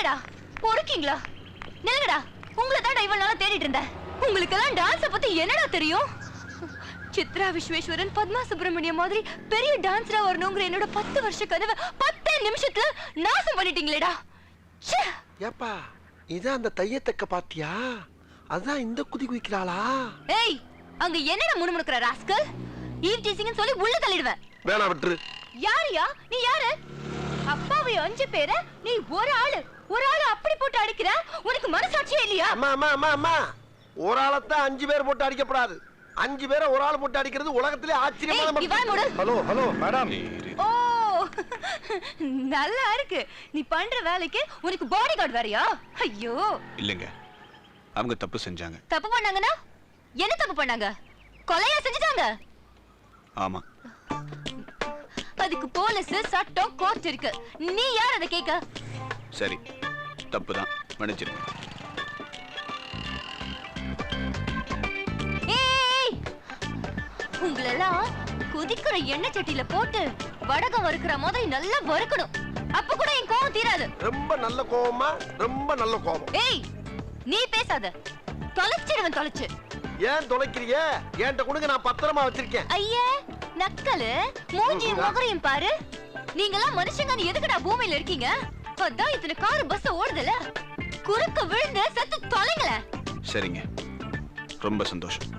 நில்லுங்கடா. பொறுக்கீங்களா? நில்லுங்கடா. உங்களை தான் இவ்வளவு நாளா தேடிட்டு இருந்தேன். உங்களுக்கெல்லாம் டான்ஸ பத்தி என்னடா தெரியும்? சித்ரா விஸ்வேஸ்வரன், பத்மா சுப்பிரமணியம் மாதிரி பெரிய டான்ஸரா வரணுங்கிற என்னோட 10 வருஷ கனவு 10 நிமிஷத்துல நாசம் பண்ணிட்டீங்களேடா. ஏப்பா இதான் அந்த தையத்தக்க பாத்தியா? அதான் இந்த குதி குதிக்கிறாளா? ஏய், அங்க என்னடா முணுமுணுக்குற ராஸ்கல்? ஈவ் டீசிங்னு சொல்லி உள்ள தள்ளிடுவேன். வேணா விட்டுரு. யாரியா நீ? யாரு? அப்பாவை 5 பேரை நீ ஒரு ஆளு அப்படி போட்டு அடிக்கிற. உனக்கு மனசாட்சியே இல்லையா? அம்மா அம்மா அம்மா அம்மா, ஒரு ஆளத்தான் 5 பேர் போட்டு அடிக்கப்படாது. 5 பேரை ஒரு ஆள் போட்டு அடிக்கிறது உலகத்திலே ஆச்சரியமான. Hello hello madam. ஓ, நல்லா இருக்கு. நீ பண்ற வேலைக்கு உனக்கு பாடி கார்டு வேறயா? ஐயோ இல்லங்க, அவங்க தப்பு செஞ்சாங்க. தப்பு பண்ணாங்கன்னா என்ன தப்பு பண்ணாங்க? கொலையா செஞ்சுட்டாங்க? ஆமா. அதுக்கு போலீஸ், சட்டம், கோர்ட் இருக்கு. நீ யார் அதை கேட்க? சரி, தப்புதான், மன்னிச்சிருங்க. உங்களெல்லாம் கொதிக்கிற எண்ணெய் சட்டியில போட்டு வடகம் வறுக்கிற மாதிரி நல்லா வறுக்கணும். அப்ப கூட என் கோவம் தீராது. ரொம்ப நல்ல கோவமா? ரொம்ப நல்ல கோவம். ஏய், நீ பேசாத. தொலைச்சிடுவேன். தொலைச்சு ஏன் தொலைக்கிறிய? என்கிட்ட கொடுங்க, நான் பத்திரமா வச்சிருக்கேன். ஐயே, நக்கலு. மூஞ்சியும் முகரையும் பாரு. நீங்கெல்லாம் மனுஷங்க எதுக்குடா பூமியில இருக்கீங்க? அதான் இத்தனை கார் பஸ் ஓடுதுல. குறுக்க விழுந்து செத்து தொலைங்கள. சரிங்க, ரொம்ப சந்தோஷம்.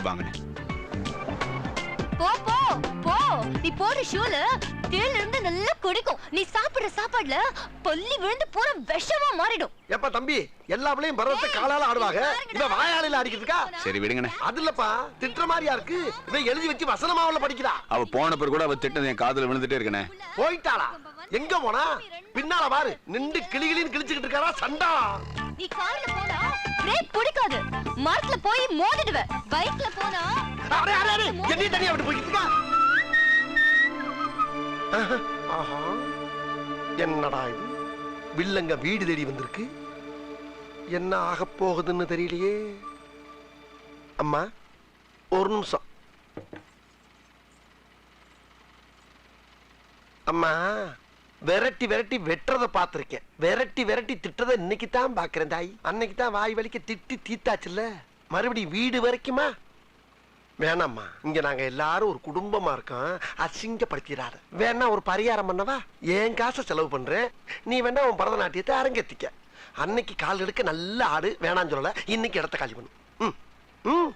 வாங்கண்ணே. போ போ போ. நீ போற ஷூல தேள் இருந்து நல்லா குடிக்கும். நீ சாப்பிடுற சாப்பாடுல பல்லி விழுந்து பூரா விஷமா மாறிடும். எப்ப தம்பி, எல்லாவளையும் பரவத்தை காலால ஆடுவாங்க, இவ வாயாலையில அடிக்கிறதுக்கா? சரி விடுங்கண்ணே. அது இல்லப்பா, திட்டுற மாதிரியா இருக்கு. இவ எழுதி வச்சு வசனமாவல படிக்கிறா. அவ போன பிறகு கூட அவ திட்டது என் காதுல விழுந்துட்டே இருக்கனே. போயிட்டாளா? எங்க போனா? பின்னால பாரு, நின்று கிளிகிளின்னு கிழிச்சுக்கிட்டு இருக்காரா சண்டா. நீ கார்ல போனா பிரேக் பிடிக்காது. மரத்துல போய் மோதிடுவ. பைக்ல போனா அரே அரே அரே, என்னி தனியா விட்டு போயிட்டு இருக்கா? ஆஹா, என்னடா இது? வில்லங்க வீடு தேடி வந்திருக்கு. என்ன ஆக போகுதுன்னு தெரியலையே. அம்மா ஒரு நிமிஷம். அம்மா, விரட்டி விரட்டி வெட்டுறத பாத்திருக்கேன். விரட்டி விரட்டி திட்டுறத இன்னைக்கு தான் பாக்குறேன் தாய். அன்னைக்கு தான் வாய் வலிக்க திட்டி தீத்தாச்சுல்ல. மறுபடியும் வீடு வரைக்குமா? வேணாம்மா, இங்க நாங்க எல்லாரும் ஒரு குடும்பமா இருக்கோம். அசிங்கப்படுத்திடாத. வேணா ஒரு பரிகாரம் பண்ணவா? என் காசை செலவு பண்றேன், நீ வேணா உன் பரதநாட்டியத்தை அரங்கேத்திக்க. அன்னைக்கு கால் எடுக்க நல்ல ஆடு, வேணான்னு சொல்லல. இன்னைக்கு இடத்த காலி பண்ணு. ம் ம்.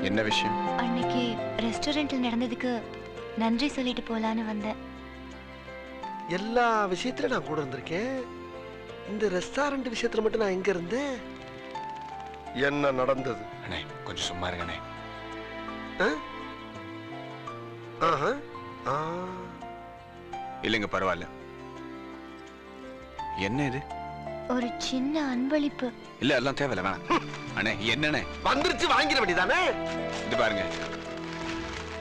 என்ன விஷயம்? அன்னைக்கு ரெஸ்டாரண்ட்ல நடந்ததுக்கு நன்றி சொல்லிட்டு போலான்னு வந்தேன். எல்லா விஷயத்திலும் நான் கூட இருந்திருக்கேன். இந்த ரெஸ்டாரண்ட் விஷயத்துல மட்டும் நான் எங்க இருந்தேன்? என்ன நடந்தது? அண்ணே, கொஞ்சம் சும்மா இருங்கண்ணே. இல்லைங்க, பரவாயில்ல. என்ன இது? ஒரு சின்ன அன்பளிப்பு. இல்ல, எல்லாம் தேவையில்ல, வேணாம். அண்ணே, என்னண்ணே? வந்துருச்சு, வாங்கிட வேண்டியதானே? இது பாருங்க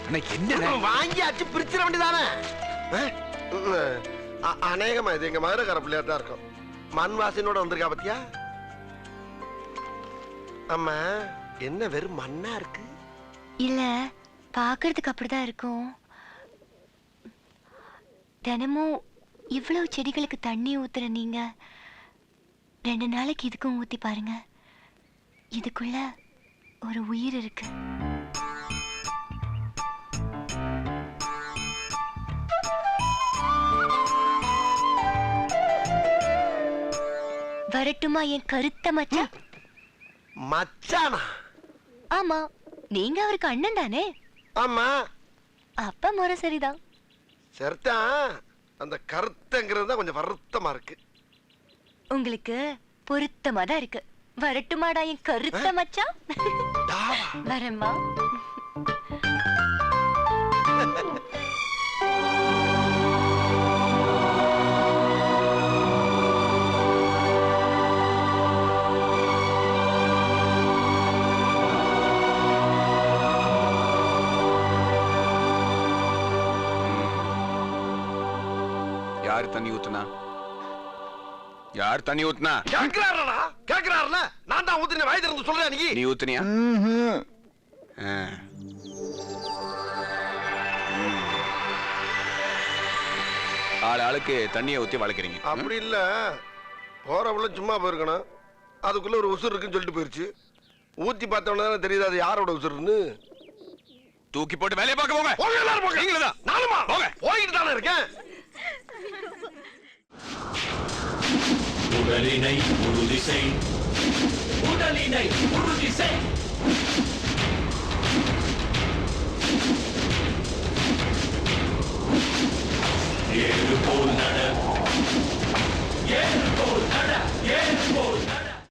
அண்ணே, என்ன வாங்கியாச்சு, பிரிச்சிட வேண்டியதானே? அநேகமா இது எங்க மதுரக்கார பிள்ளையா தான் இருக்கும். மண் வாசனோட வந்திருக்கா பத்தியா? அம்மா, என்ன வெறும் மண்ணா இருக்கு? இல்ல, பாக்குறதுக்கு அப்படிதான் இருக்கும். தினமும் இவ்வளவு செடிகளுக்கு தண்ணி ஊத்துற நீங்க 2 நாளைக்கு இதுக்கும் ஊத்தி பாருங்க. இதுக்குள்ள ஒரு உயிர் இருக்கு. வரட்டுமா என் கருத்த மச்சான்? மச்சானா? ஆமா, நீங்க அவருக்கு அண்ணன் தானே? ஆமா. அப்ப முறை சரிதான். சரிதான். அந்த கருத்தங்கிறது தான் கொஞ்சம் வருத்தமா இருக்கு. உங்களுக்கு பொருத்தமா தான் இருக்கு. வரட்டுமாடா என் கருத்த மச்சான்? வரேம்மா. யார் தண்ணி ஊத்துனா? யார் தண்ணி ஊத்துனா? கேக்குறாரா? கேக்குறாருல, நான் தான் ஊத்துனேன். வாய் திறந்து சொல்றேன். நீ ஊத்துனியா? ஆ. ஆள் ஆளுக்கு தண்ணியை ஊத்தி வளர்க்குறீங்க. அப்படி இல்ல, போறவள சும்மா போயிருக்கணும், அதுக்குள்ள ஒரு உசுர் இருக்குன்னு சொல்லிட்டு போயிருச்சு. ஊத்தி பார்த்தவன தெரியுது அது யாரோட உசுருன்னு. தூக்கி போட்டு வேலையை பார்க்க போங்க. போங்க எல்லாரும் போங்க. நீங்களும் தான். நானுமா போங்க. போயிட்டு தானே இருக்கேன். உடலினை உறுதி செய், உடலினை உறுதி செய்.